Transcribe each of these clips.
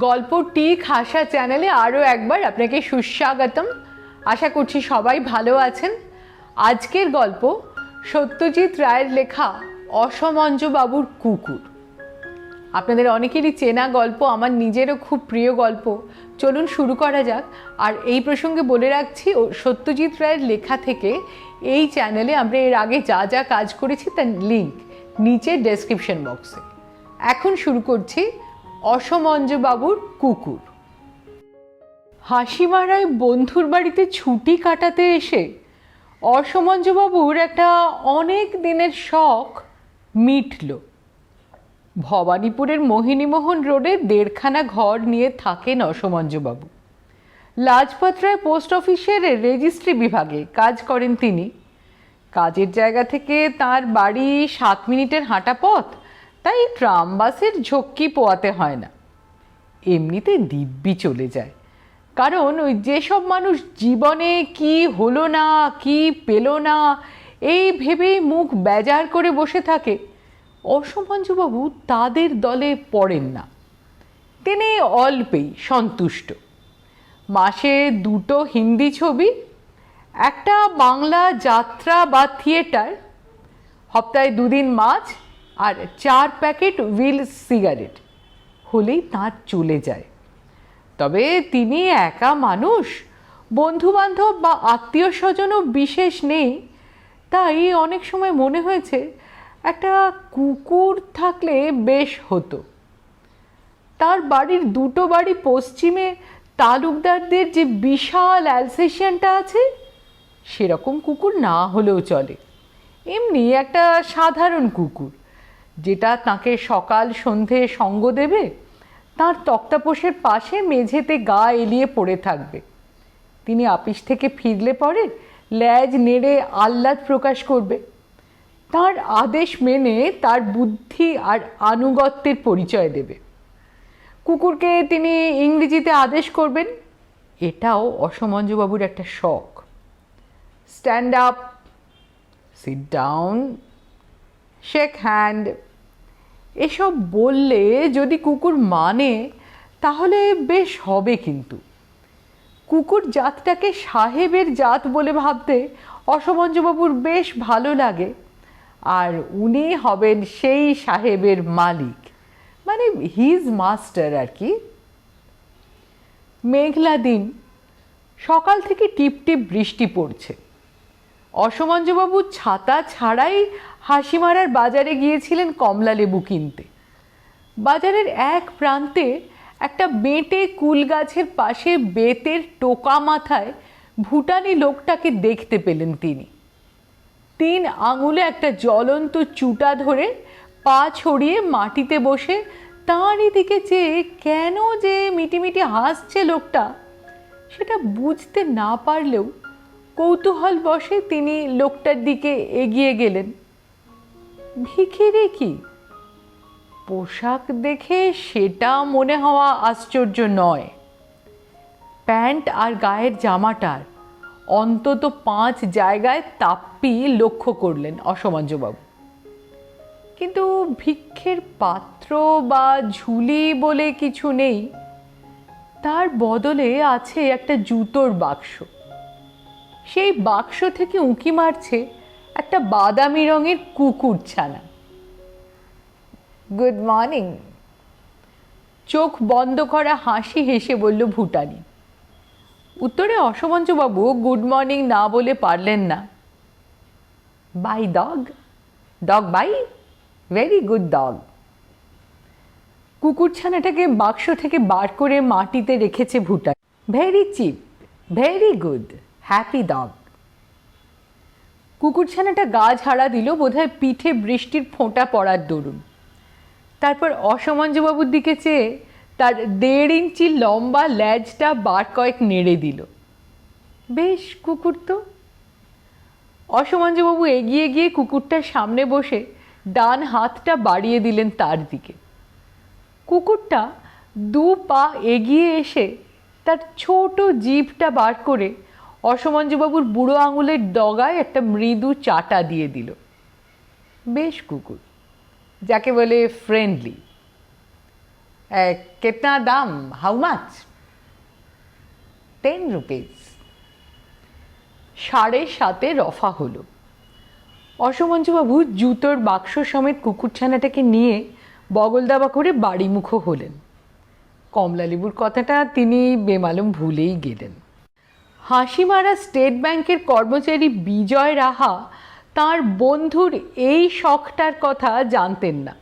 গল্প টিক হাসা চ্যানেলে আরও একবার আপনাকে সুস্বাগতম। আশা করছি সবাই ভালো আছেন। আজকের গল্প সত্যজিৎ রায়ের লেখা অসমঞ্জবাবুর কুকুর। আপনাদের অনেকেরই চেনা গল্প, আমার নিজেরও খুব প্রিয় গল্প। চলুন শুরু করা যাক। আর এই প্রসঙ্গে বলে রাখছি, সত্যজিৎ রায়ের লেখা থেকে এই চ্যানেলে আমরা এর আগে যা যা কাজ করেছি তার লিঙ্ক নিচে ডেসক্রিপশন বক্সে। এখন শুরু করছি অসমঞ্জবাবুর কুকুর। হাসিমারায় বন্ধুর বাড়িতে ছুটি কাটাতে এসে অসমঞ্জবাবুর একটা অনেক দিনের শখ মিটল। ভবানীপুরের মোহিনীমোহন রোডে 1.5খানা ঘর নিয়ে থাকেন অসমঞ্জবাবু। লাজপত রায় পোস্ট অফিসের রেজিস্ট্রি বিভাগে কাজ করেন তিনি। কাজের জায়গা থেকে তার বাড়ি 7 মিনিটের হাঁটা পথ, তাই ট্রাম বাসের ঝক্কি পোয়াতে হয় না। এমনিতে দিব্যি চলে যায়, কারণ ওই যেসব মানুষ জীবনে কি হলো না, কি পেল না, এই ভেবেই মুখ বেজার করে বসে থাকে, অসমঞ্জবাবু তাদের দলে পড়েন না। তিনি অল্পেই সন্তুষ্ট। মাসে 2টো হিন্দি ছবি, একটা বাংলা যাত্রা বা থিয়েটার, সপ্তাহে 2 দিন মাছ আর 4 প্যাকেট হুইল সিগারেট হলেই তাঁর চলে যায়। তবে তিনি একা মানুষ, বন্ধুবান্ধব বা আত্মীয় স্বজনও বিশেষ নেই। তাই অনেক সময় মনে হয়েছে একটা কুকুর থাকলে বেশ হতো। তার বাড়ির 2টো বাড়ি পশ্চিমে তালুকদারদের যে বিশাল অ্যালসেশিয়ানটা আছে, সেরকম কুকুর না হলেও চলে। এমনি একটা সাধারণ কুকুর, যেটা তাকে সকাল সন্ধে সঙ্গ দেবে, তার তক্তাপোষের পাশে মেঝেতে গা এলিয়ে পড়ে থাকবে। তিনি আপিস থেকে ফিরলে পরে ল্যাজ নেড়ে আহ্লাদ প্রকাশ করবে। তার আদেশ মেনে তার বুদ্ধি আর আনুগত্যের পরিচয় দেবে। কুকুরকে তিনি ইংরেজিতে আদেশ করবেন, এটাও অসমঞ্জবাবুর একটা শখ। Stand up, sit down, shake hand, এসব বললে যদি কুকুর মানে তাহলে বেশ হবে। কিন্তু কুকুর জাতটাকে সাহেবের জাত বলে ভাবতে অসমঞ্জবাবুর বেশ ভালো লাগে। আর উনি হবেন সেই সাহেবের মালিক, মানে হিজ মাস্টার আর কি। মেঘলা দিন, সকাল থেকে টিপটিপ বৃষ্টি পড়ছে। অসমঞ্জবাবু ছাতা ছাড়াই হাসিমারার বাজারে গিয়েছিলেন কমলা লেবু কিনতে। বাজারের এক প্রান্তে একটা বেঁটে কুল গাছের পাশে বেতের টোকা মাথায় ভুটানি লোকটাকে দেখতে পেলেন তিনি। 3 আঙুলে একটা জ্বলন্ত চুটা ধরে পা ছড়িয়ে মাটিতে বসে তাঁরই দিকে চেয়ে কেন যে মিটিমিটি হাসছে লোকটা, সেটা বুঝতে না পারলেও কৌতূহল বশে তিনি লোকটার দিকে এগিয়ে গেলেন। ভিখিরি কি? পোশাক দেখে সেটা মনে হওয়া আশ্চর্য নয়। প্যান্ট আর গায়ের জামাটার অন্তত 5 জায়গায় তাপ্পি লক্ষ্য করলেন অসমঞ্জবাবু। কিন্তু ভিক্ষের পাত্র বা ঝুলি বলে কিছু নেই। তার বদলে আছে একটা জুতোর বাক্স। সেই বাক্স থেকে উঁকি মারছে একটা বাদামি রঙের কুকুর ছানা। গুড মর্নিং, চোখ বন্ধ করা হাসি হেসে বলল ভুটানি। উত্তরে অসমঞ্জবাবু গুড মর্নিং না বলে পারলেন না। Bye dog, dog bye, very good dog. কুকুরছানাটাকে বাক্স থেকে বার করে মাটিতে রেখেছে ভুটানি। Very cheap, very good, happy dog. কুকুরছানাটা গা ঝাড়া দিল, বোধহয় পিঠে বৃষ্টির ফোঁটা পড়ার দরুন। তারপর অসমঞ্জবাবুর দিকে চেয়ে তার 1.5 ইঞ্চি লম্বা ল্যাজটা বার কয়েক নেড়ে দিল। বেশ কুকুর তো। অসমঞ্জবাবু এগিয়ে গিয়ে কুকুরটার সামনে বসে ডান হাতটা বাড়িয়ে দিলেন তার দিকে। কুকুরটা 2 পা এগিয়ে এসে তার ছোট জিভটা বার করে অসমঞ্জবাবুর বুড়ো আঙুলের ডগায় একটা মৃদু চাটা দিয়ে দিল। বেশ কুকুর, যাকে বলে ফ্রেন্ডলি। कितना दाम, हाउ माच? 10 रुপিज। 7:30 রফা হলো। অসমঞ্জুবাবু জুতোর বাক্স সমেত কুকুরছানাটাকে নিয়ে বগল দাবা করে বাড়িমুখো হলেন। কমলালেবুর কথাটা তিনি বেমালুম ভুলেই গেলেন। হাসিমারা স্টেট ব্যাংকের কর্মচারী বিজয় রাহা তার বন্ধুর এই শখটার কথা জানতেন না,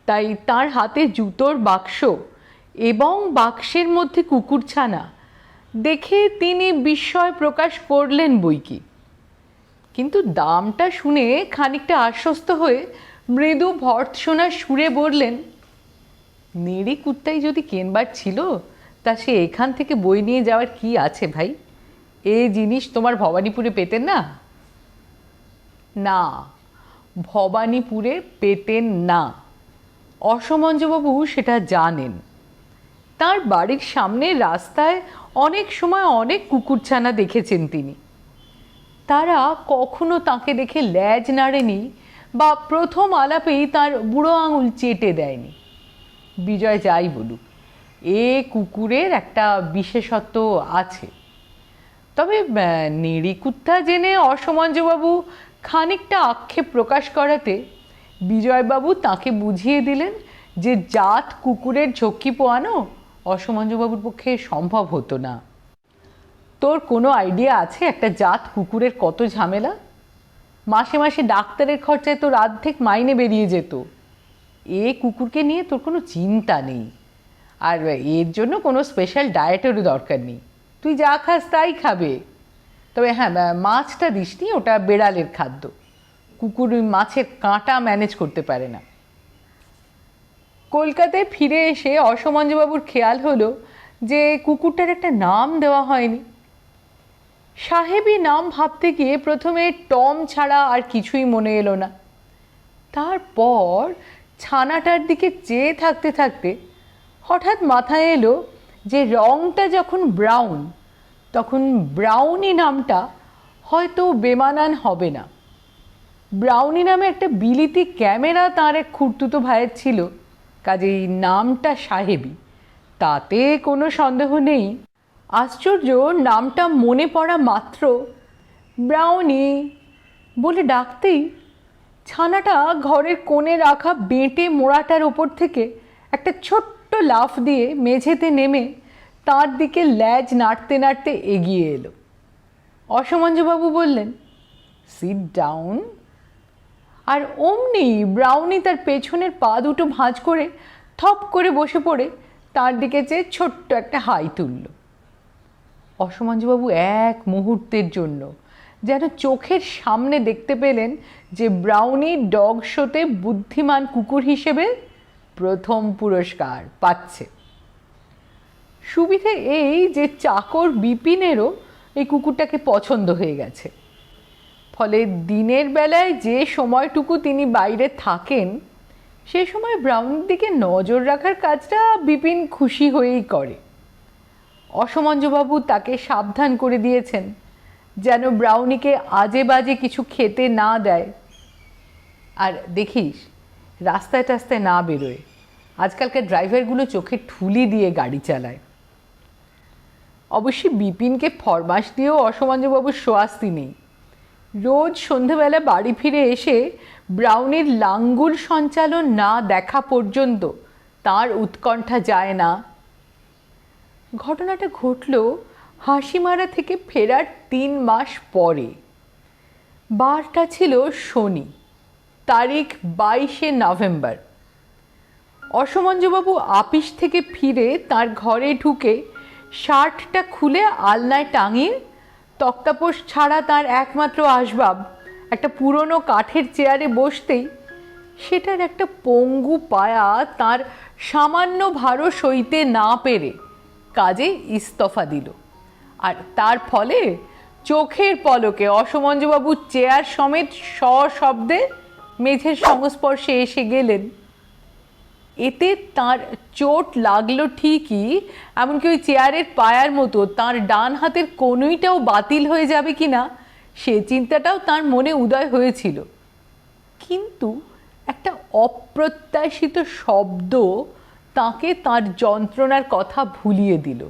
তাই তার হাতে জুতোর বাক্স এবং বাক্সের মধ্যে কুকুরছানা দেখে তিনি বিস্ময় প্রকাশ করলেন বইকি, কিন্তু দামটা শুনে খানিকটা আশ্বস্ত হয়ে মৃদু ভর্ৎসনার সুরে বললেন, নেড়ি কুত্তাই যদি কেনবার ছিল তা সে এখান থেকে বই নিয়ে যাওয়ার কি আছে ভাই? এ জিনিস তোমার ভবানীপুরে পেতেন না? না, ভবানীপুরে পেতেন না। অসমঞ্জবাবু সেটা জানেন। তার বাড়ির সামনে রাস্তায় অনেক সময় অনেক কুকুরছানা দেখেছেন তিনি। তারা কখনো তাকে দেখে ল্যাজ নাড়েনি বা প্রথম আলাপেই তার বুড়ো আঙুল চেটে দেয়নি। বিজয় যাই বলুক, এ কুকুরের একটা বিশেষত্ব আছে। তবে নেড়ি কুত্তা জেনে অসমঞ্জবাবু খানিকটা আক্ষেপ প্রকাশ করাতে বিজয়বাবু তাকে বুঝিয়ে দিলেন যে জাত কুকুরের ঝক্কি পোয়ানো অসমঞ্জবাবুর পক্ষে সম্ভব হতো না। তোর কোনো আইডিয়া আছে একটা জাত কুকুরের কত ঝামেলা? মাসে মাসে ডাক্তারের খরচায় তোর অর্ধেক মাইনে বেরিয়ে যেত। এ কুকুরকে নিয়ে তোর কোনো চিন্তা নেই, আর এর জন্য কোনো স্পেশাল ডায়েটেরও দরকার নেই। তুই যা খাস তাই খাবে। তবে হ্যাঁ, মাছটা দিসনি, ওটা বেড়ালের খাদ্য। কুকুর মাছের কাঁটা ম্যানেজ করতে পারে না। কলকাতায় ফিরে এসে অসমঞ্জবাবুর খেয়াল হলো যে কুকুরটার একটা নাম দেওয়া হয়নি। সাহেবী নাম ভাবতে গিয়ে প্রথমে টম ছাড়া আর কিছুই মনে এলো না। তারপর ছানাটার দিকে চেয়ে থাকতে থাকতে হঠাৎ মাথায় এলো যে রংটা যখন ব্রাউন, তখন ব্রাউনি নামটা হয়তো বেমানান হবে না। ব্রাউনি নামে একটা বিলিতি ক্যামেরা তার এক খুড়তুতো ভাইয়ের ছিল, কাজেই নামটা সাহেবী, তাতে কোনো সন্দেহ নেই। আশ্চর্য, নামটা মনে পড়া মাত্র ব্রাউনি বলে ডাকতেই ছানাটা ঘরের কোণে রাখা বেঁটে মোড়াটার ওপর থেকে একটা ছোট্ট লাফ দিয়ে মেঝেতে নেমে তার দিকে ল্যাজ নাড়তে নাড়তে এগিয়ে এলো। অসমঞ্জবাবু বললেন, সিট ডাউন। আর অমনি ব্রাউনি তার পেছনের পা দুটো ভাঁজ করে থপ করে বসে পড়ে তার দিকে চেয়ে ছোট্ট একটা হাই তুলল। অসমঞ্জবাবু এক মুহূর্তের জন্য যেন চোখের সামনে দেখতে পেলেন যে ব্রাউনি ডগ শোতে বুদ্ধিমান কুকুর হিসেবে প্রথম পুরস্কার পাচ্ছে। সুবিধে এই যে চাকর বিপিনেরও এই কুকুরটাকে পছন্দ হয়ে গেছে, ফলে দিনের বেলায় যে সময়টুকু তিনি বাইরে থাকেন সে সময় ব্রাউনির দিকে নজর রাখার কাজটা বিপিন খুশি হয়েই করে। অসমঞ্জবাবু তাকে সাবধান করে দিয়েছেন যেন ব্রাউনিকে আজে বাজে কিছু খেতে না দেয়। আর দেখিস রাস্তায় টাস্তায় না বেরোয়, আজকালকার ড্রাইভারগুলো চোখে ঠুলি দিয়ে গাড়ি চালায়। অবশ্যই বিপিনকে ফরমাস দিয়েও অসমঞ্জবাবুর সোয়াস্তি নেই। রোজ সন্ধেবেলা বাড়ি ফিরে এসে ব্রাউনির লাঙ্গুল সঞ্চালন না দেখা পর্যন্ত তার উৎকণ্ঠা যায় না। ঘটনাটা ঘটল হাসিমারা থেকে ফেরার 3 মাস পরে। বারটা ছিল শনি, তারিখ 22শে নভেম্বর। অসমঞ্জবাবু আপিস থেকে ফিরে তার ঘরে ঢুকে শার্টটা খুলে আলনায় টাঙিয়ে তক্তাপোষ ছাড়া তার একমাত্র আসবাব একটা পুরনো কাঠের চেয়ারে বসতেই সেটার একটা পঙ্গু পায়া তার সামান্য ভারও সইতে না পেরে কাজে ইস্তফা দিল। আর তার ফলে চোখের পলকে অসমঞ্জবাবু চেয়ার সমেত সশব্দে মেঝের সংস্পর্শে এসে গেলেন। এতে তার চোট লাগলো ঠিকই, এমনকি ওই চেয়ারের পায়ার মতো তার ডান হাতের কনুইটাও বাতিল হয়ে যাবে কিনা সে চিন্তাটাও তার মনে উদয় হয়েছিল। কিন্তু একটা অপ্রত্যাশিত শব্দ তাকে তার যন্ত্রণার কথা ভুলিয়ে দিল।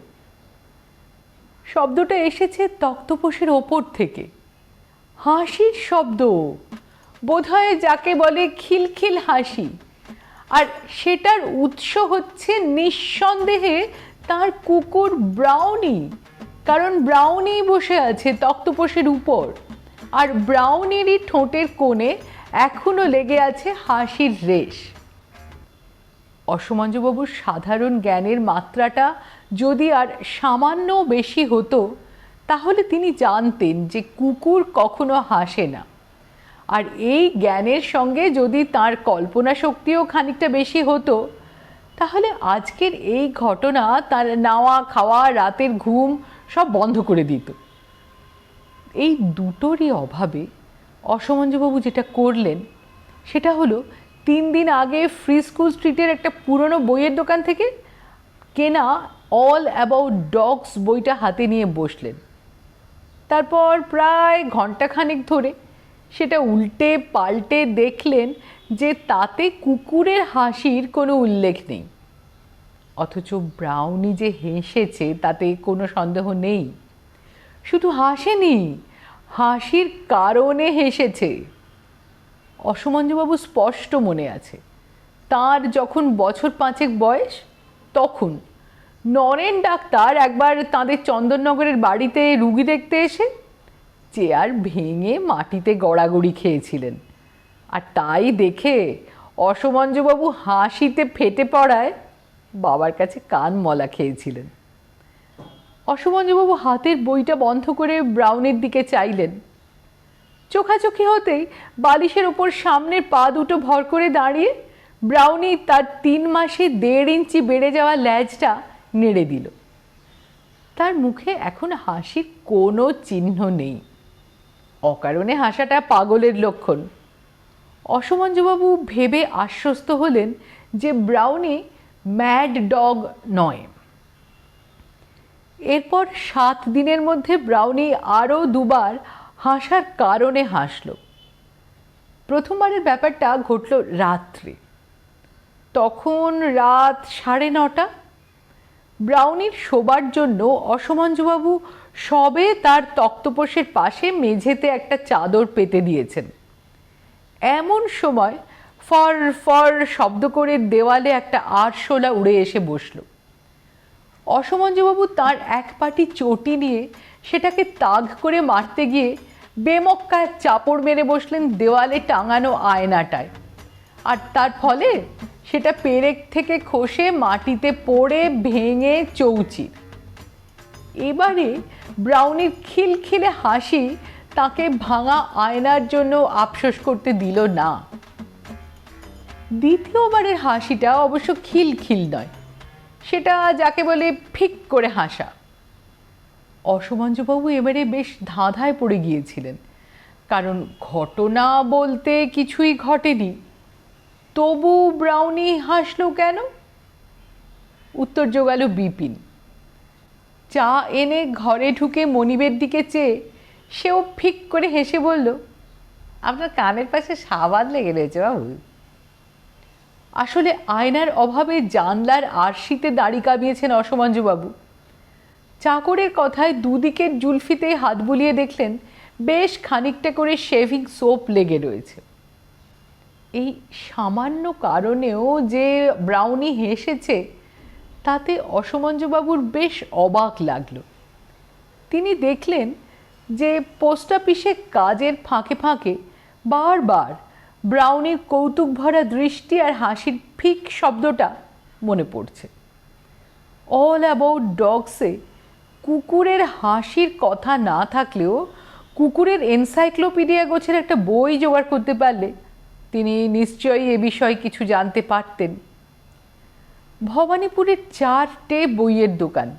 শব্দটা এসেছে তক্তপোষের ওপর থেকে, হাসির শব্দ, বোধহয় যাকে বলে খিলখিল হাসি। আর সেটার উৎস হচ্ছে নিঃসন্দেহে তার কুকুর ব্রাউনি, কারণ ব্রাউনি বসে আছে তক্তপোষের উপর, আর ব্রাউনিরই ঠোঁটের কোণে এখনো লেগে আছে হাসির রেশ। অসমঞ্জবাবুর সাধারণ জ্ঞানের মাত্রাটা যদি আর সামান্য বেশি হতো, তাহলে তিনি জানতেন যে কুকুর কখনো হাসে না। আর এই জ্ঞানের সঙ্গে যদি তার কল্পনা শক্তিও খানিকটা বেশি হতো, তাহলে আজকের এই ঘটনা তার নাওয়া খাওয়া রাতের ঘুম সব বন্ধ করে দিত। এই দুটোরই অভাবে অসমঞ্জবাবু যেটা করলেন সেটা হলো 3 দিন আগে ফ্রি স্কুল স্ট্রিটের একটা পুরনো বইয়ের দোকান থেকে কেনা অল অ্যাবাউট ডগস বইটা হাতে নিয়ে বসলেন। তারপর প্রায় ঘণ্টাখানেক ধরে সেটা উল্টে পাল্টে দেখলেন যে তাতে কুকুরের হাসির কোনো উল্লেখ নেই, অথচ ব্রাউনি যে হেসেছে তাতে কোনো সন্দেহ নেই। শুধু হাসেনি, হাসির কারণে হেসেছে। অসমঞ্জবাবু স্পষ্ট মনে আছে, তার যখন বছর 5 বয়স, তখন নরেন ডাক্তার একবার তাঁদের চন্দননগরের বাড়িতে রুগী দেখতে এসে চেয়ার ভেঙে মাটিতে গড়াগড়ি খেয়েছিলেন। আর তাই দেখে অসমঞ্জবাবু হাসিতে ফেটে পড়ায় বাবার কাছে কান মলা খেয়েছিলেন। অসমঞ্জবাবু হাতের বইটা বন্ধ করে ব্রাউনের দিকে চাইলেন। চোখাচোখি হতেই বালিশের ওপর সামনের পা দুটো ভর করে দাঁড়িয়ে ব্রাউনি তার 3 মাসে 1.5 ইঞ্চি বেড়ে যাওয়া ল্যাজটা নেড়ে দিল। তার মুখে এখন হাসির কোনো চিহ্ন নেই। অকারণে হাসাটা পাগলের লক্ষণ। অসমঞ্জবাবু ভেবে আশ্বস্ত হলেন যে ব্রাউনি ম্যাড ডগ নয়। এরপর 7 দিনের মধ্যে ব্রাউনি আরও 2বার হাসার কারণে হাসল। প্রথমবারের ব্যাপারটা ঘটল রাত্রে, তখন রাত 9:30। ব্রাউনির শোবার জন্য অসমঞ্জবাবু সবে তার তক্তপোষের পাশে মেঝেতে একটা চাদর পেতে দিয়েছেন। এমন সময় ফর ফর শব্দ করে দেওয়ালে একটা আরশোলা উড়ে এসে বসল। অসমঞ্জবাবু তার এক পাটি চটি নিয়ে সেটাকে তাগ করে মারতে গিয়ে বেমক্কা এক চাপড় মেরে বসলেন দেওয়ালে টাঙানো আয়নাটায়, আর তার ফলে সেটা পেরেক থেকে খসে মাটিতে পড়ে ভেঙে চৌচির। এবারে ব্রাউনির খিলখিলে হাসি তাকে ভাঙা আয়নার জন্য আফসোস করতে দিল না। দ্বিতীয়বারের হাসিটা অবশ্য খিলখিল নয়, সেটা যাকে বলে ফিক করে হাসা। অসমঞ্জবাবু এবারে বেশ ধাঁধায় পড়ে গিয়েছিলেন, কারণ ঘটনা বলতে কিছুই ঘটেনি। তবু ব্রাউনি হাসল কেন? উত্তর জোগাল বিপিন। চা এনে ঘরে ঢুকে মনিবের দিকে চেয়ে সেও ফিক করে হেসে বলল, আপনার কানের পাশে সাবান লেগে রয়েছে বাবু। আসলে আয়নার অভাবে জানলার আরশিতে দাড়ি কামিয়েছেন অসমঞ্জবাবু। চাকরের কথায় দুদিকের জুলফিতে হাত বুলিয়ে দেখলেন বেশ খানিকটা করে শেভিং সোপ লেগে রয়েছে। এই সামান্য কারণেও যে ব্রাউনি হেসেছে তাতে অসমঞ্জবাবুর বেশ অবাক লাগলো। তিনি দেখলেন যে পোস্ট অফিসে কাজের ফাঁকে ফাঁকে বারবার ব্রাউনির কৌতুক ভরা দৃষ্টি আর হাসির ফিক শব্দটা মনে পড়ছে। অল অ্যাবাউট ডগসে কুকুরের হাসির কথা না থাকলেও কুকুরের এনসাইক্লোপিডিয়া গোছের একটা বই জোগাড় করতে পারলে তিনি নিশ্চয়ই এ বিষয়ে কিছু জানতে পারতেন। ভবানীপুরের 4টে বইয়ের দোকান,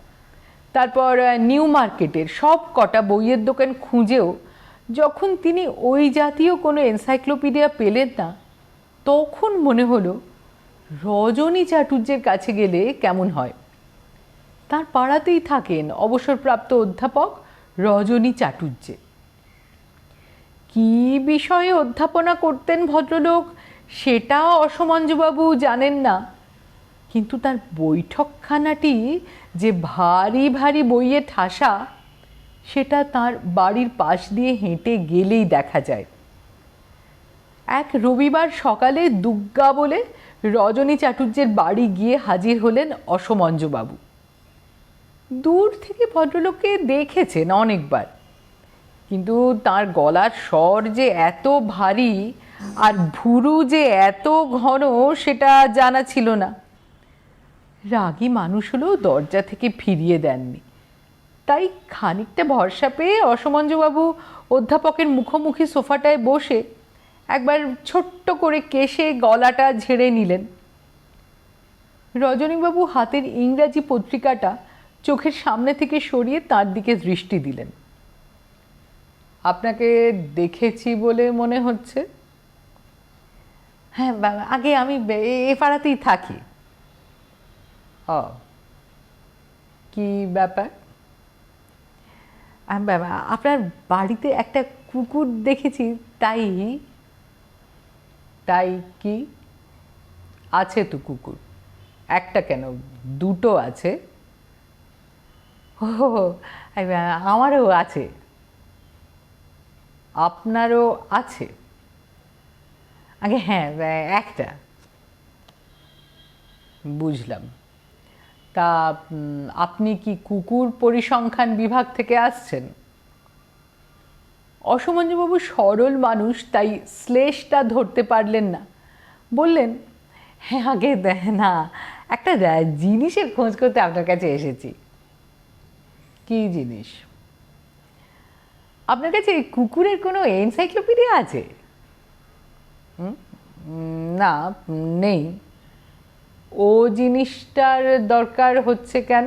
তারপর নিউ মার্কেটের সব কটা বইয়ের দোকান খুঁজেও যখন তিনি ওই জাতীয় কোনো এনসাইক্লোপিডিয়া পেলেন না, তখন মনে হলো রজনী চাটুর্যের কাছে গেলে কেমন হয়। তার পাড়াতেই থাকেন অবসরপ্রাপ্ত অধ্যাপক রজনী চাটুর্যে। কী বিষয়ে অধ্যাপনা করতেন ভদ্রলোক সেটা অসমঞ্জবাবু জানেন না, কিন্তু তার বৈঠকখানাটি যে ভারী ভারী বইয়ে ঠাসা, সেটা তার বাড়ির পাশ দিয়ে হেঁটে গেলেই দেখা যায়। এক রবিবার সকালে দুগ্গা বলে রজনী চাটুর্যের বাড়ি গিয়ে হাজির হলেন অসমঞ্জবাবু। দূর থেকে ভদ্রলোককে দেখেছেন অনেকবার, কিন্তু তার গলার স্বর যে এত ভারী আর ভুরু যে এত ঘন সেটা জানা ছিল না। রাগী মানুষ হলেও দরজা থেকে ফিরিয়ে দেননি, তাই খানিকটা ভরসা পেয়ে অসমঞ্জবাবু অধ্যাপকের মুখোমুখি সোফাটায় বসে একবার ছোট্ট করে কেশে গলাটা ঝেড়ে নিলেন। রজনীবাবু হাতের ইংরাজি পত্রিকাটা চোখের সামনে থেকে সরিয়ে তার দিকে দৃষ্টি দিলেন। আপনাকে দেখেছি বলে মনে হচ্ছে। হ্যাঁ বাবা, আগে আমি এ পাড়াতেই থাকি। ও, কি ব্যাপার? বাবা, আপনার বাড়িতে একটা কুকুর দেখেছি, তাই। তাই কি? আছে তো কুকুর, একটা কেন, দুটো আছে। ও, আমারও আছে। আপনারও আছে? আগে হ্যাঁ, একটা। বুঝলাম। তা আপনি কি কুকুর পরিসংখ্যান বিভাগ থেকে আসছেন? অসমঞ্জবাবু সরল মানুষ, তাই শ্লেষটা ধরতে পারলেন না। বললেন, হ্যাঁ আগে না, একটা জিনিসের খোঁজ করতে আপনার কাছে এসেছি। কি জিনিস? আপনার কাছে কুকুরের কোনো এনসাইক্লোপিডিয়া আছে? না, নেই। ও জিনিসটার দরকার হচ্ছে কেন?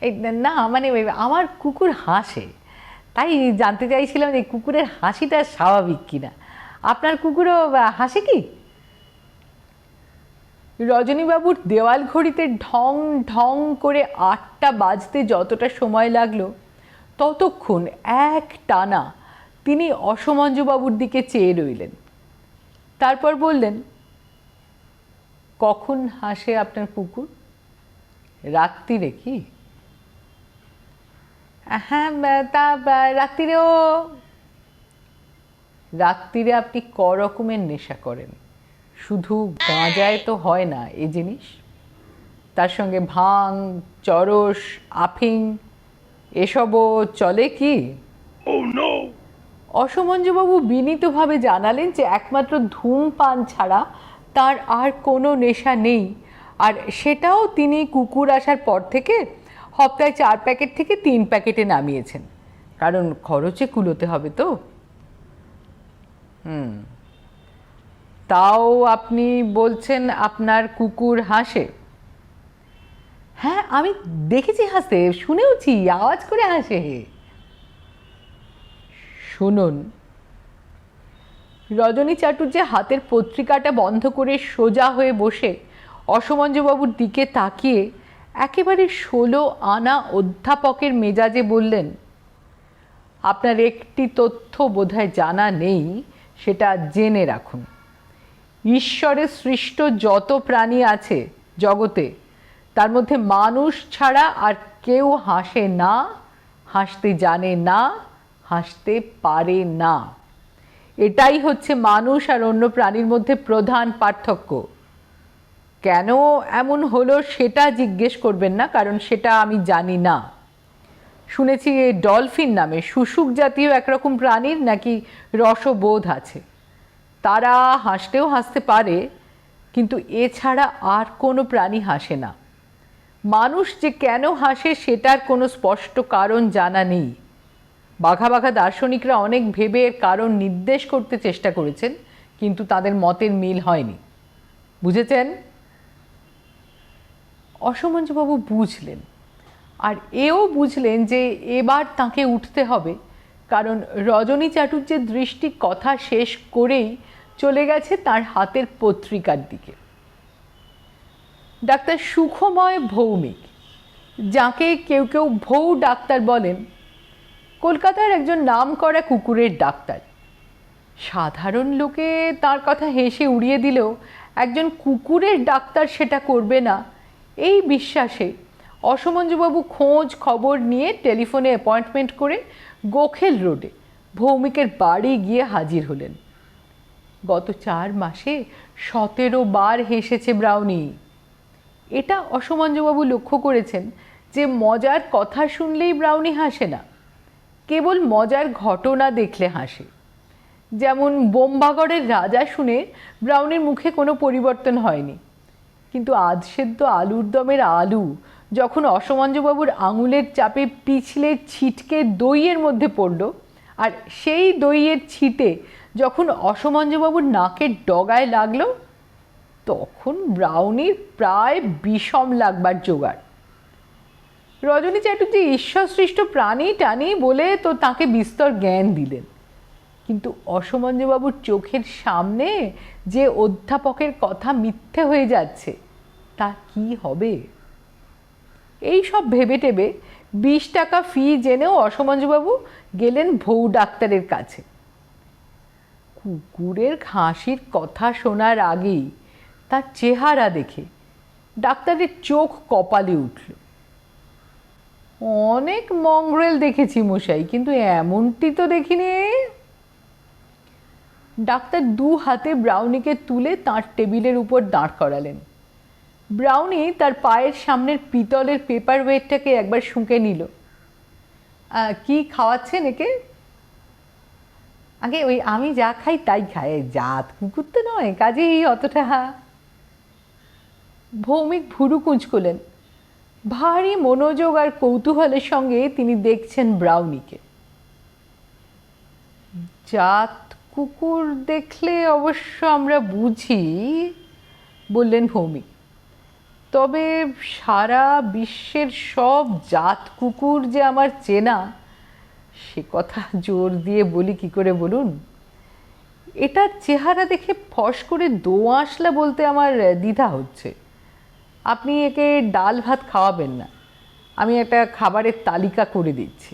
এই না, মানে আমার কুকুর হাসে, তাই জানতে চাইছিলাম যে কুকুরের হাসিটা স্বাভাবিক কিনা। আপনার কুকুরও হাসে কি? রজনীবাবুর দেওয়াল ঘড়িতে ঢং ঢং করে 8টা বাজতে যতটা সময় লাগলো, ততক্ষণ এক টানা তিনি অসমঞ্জবাবুর দিকে চেয়ে রইলেন। তারপর বললেন, কখন হাসে আপনার কুকুর? রাত্রিরে কি? হ্যাঁ, তা রাত্রিরেও। রাত্রিরে আপনি ক রকমের নেশা করেন? শুধু গাঁজায় তো হয় না এ জিনিস, তার সঙ্গে ভাং, চরস, আফিং এসবও চলে কি? অসমঞ্জবাবু বিনীতভাবে জানালেন যে একমাত্র ধূমপান ছাড়া তার আর কোনো নেশা নেই, আর সেটাও তিনি কুকুর আসার পর থেকে সপ্তাহে 4 প্যাকেট থেকে 3 প্যাকেটে নামিয়েছেন, কারণ খরচে কুলোতে হবে তো। তাও আপনি বলছেন আপনার কুকুর হাসে? হ্যাঁ, আমি দেখেছি হাসতে, শুনেওছি, আওয়াজ করে হাসে। শুনুন। রজনী চাটুর্যে হাতের পত্রিকাটা বন্ধ করে সোজা হয়ে বসে অসমঞ্জবাবুর দিকে তাকিয়ে একেবারে 16 আনা অধ্যাপকের মেজাজে বললেন, আপনার একটি তথ্য বোধহয় জানা নেই, সেটা জেনে রাখুন। ঈশ্বরের সৃষ্ট যত প্রাণী আছে জগতে, তার মধ্যে মানুষ ছাড়া আর কেউ হাসে না, হাসতে জানে না, হাসতে পারে না। এটাই হচ্ছে মানুষ আর অন্য প্রাণীর মধ্যে প্রধান পার্থক্য। কেন এমন হলো সেটা জিজ্ঞেস করবেন না, কারণ সেটা আমি জানি না। শুনেছি ডলফিন নামে শুশুক জাতীয় একরকম প্রাণীর নাকি রসবোধ আছে, তারা হাসতেও হাসতে পারে, কিন্তু এছাড়া আর কোনো প্রাণী হাসে না। মানুষ যে কেন হাসে সেটার কোনো স্পষ্ট কারণ জানা নেই। বাঘা বাঘা দার্শনিকরা অনেক ভেবে এর কারণ নির্দেশ করতে চেষ্টা করেছেন, কিন্তু তাদের মতের মিল হয়নি। বুঝেছেন? অসমঞ্জবাবু বুঝলেন, আর এও বুঝলেন যে এবার তাকে উঠতে হবে, কারণ রজনী চাটুর্যের দৃষ্টি কথা শেষ করেই চলে গেছে তার হাতের পত্রিকার দিকে। ডাক্তার সুখময় ভৌমিক, যাকে কেউ কেউ ভৌ ডাক্তার বলেন, কলকাতার একজন নামকরা কুকুরের ডাক্তার। সাধারণ লোকে তার কথা হেসে উড়িয়ে দিলেও একজন কুকুরের ডাক্তার সেটা করবে না, এই বিশ্বাসে অসমঞ্জুবাবু খোঁজ খবর নিয়ে টেলিফোনে অ্যাপয়েন্টমেন্ট করে গোখেল রোডে ভৌমিকের বাড়ি গিয়ে হাজির হলেন। গত 4 মাসে 17 বার হেসেছে ব্রাউনি। এটা অসমঞ্জুবাবু লক্ষ্য করেছেন যে মজার কথা শুনলেই ব্রাউনি হাসে না, কেবল মজার ঘটনা দেখলে হাসে। যেমন বোম্বাগড়ের রাজা শুনে ব্রাউনির মুখে কোনো পরিবর্তন হয়নি, কিন্তু আধ সেদ্ধ আলুর দমের আলু যখন অসমঞ্জুবাবুর আঙুলের চাপে পিছলে ছিটকে দইয়ের মধ্যে পড়ল, আর সেই দইয়ের ছিটে যখন অসমঞ্জুবাবুর নাকের ডগায় লাগলো, তখন ব্রাউনির প্রায় বিষম লাগবার জোগাড়। রজনী চ্যাটার্জি ঈশ্বর সৃষ্ট প্রাণী টানি বলে তো তাকে বিস্তর জ্ঞান দিলেন, কিন্তু অসমঞ্জুবাবুর চোখের সামনে যে অধ্যাপকের কথা মিথ্যে হয়ে যাচ্ছে, তা কি হবে? এই সব ভেবে টেবে 20 টাকা ফি জেনেও অসমঞ্জুবাবু গেলেন ভৌ ডাক্তারের কাছে। কুকুরের হাসির কথা শোনার আগেই তার চেহারা দেখে ডাক্তারের চোখ কপালে উঠল। অনেক মঙ্গরেল দেখেছি মশাই, কিন্তু এমনটি তো দেখিনি। ডাক্তার 2 হাতে ব্রাউনিকে তুলে তাঁর টেবিলের উপর দাঁড় করালেন। ব্রাউনি তার পায়ের সামনের পিতলের পেপার ওয়েটটাকে একবার শুঁকে নিল। কি খাওয়াচ্ছেন একে? আগে ওই আমি যা খাই তাই খায়, জাত কুকুর তো নয়, কাজেই অতটা। ভৌমিক ভুরু কুঁচকলেন। ভারী মনোযোগ আর কৌতূহলের সঙ্গে তিনি দেখছেন ব্রাউনিকে। জাত কুকুর দেখলে অবশ্য আমরা বুঝি, বললেন ভৌমিক, তবে সারা বিশ্বের সব জাত কুকুর যে আমার চেনা, সে কথা জোর দিয়ে বলি কি করে বলুন? এটার চেহারা দেখে ফস করে দোআঁশলা বলতে আমার দ্বিধা হচ্ছে। আপনি একে ডাল ভাত খাওয়াবেন না, আমি একটা খাবারের তালিকা করে দিচ্ছি।